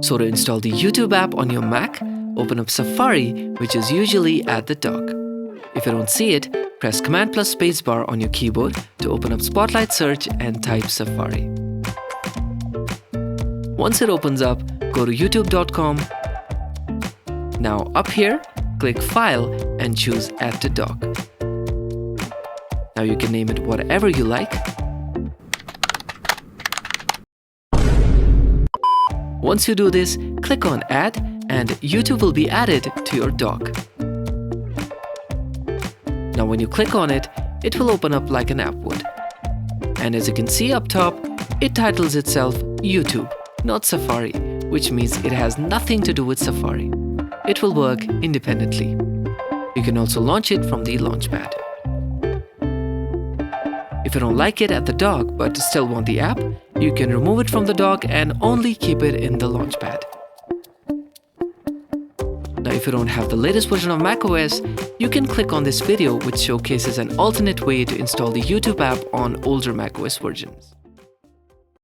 So to install the YouTube app on your Mac, open up Safari, which is usually at the dock. If you don't see it, press Command plus Spacebar on your keyboard to open up Spotlight Search and type Safari. Once it opens up, go to youtube.com. Now up here, click File and choose Add to Dock. Now you can name it whatever you like. Once you do this, click on Add and YouTube will be added to your dock. Now when you click on it, it will open up like an app would. And as you can see up top, it titles itself YouTube, not Safari, which means it has nothing to do with Safari. It will work independently. You can also launch it from the Launchpad. If you don't like it at the dock but still want the app, you can remove it from the dock and only keep it in the Launchpad. Now if you don't have the latest version of macOS, you can click on this video which showcases an alternate way to install the YouTube app on older macOS versions.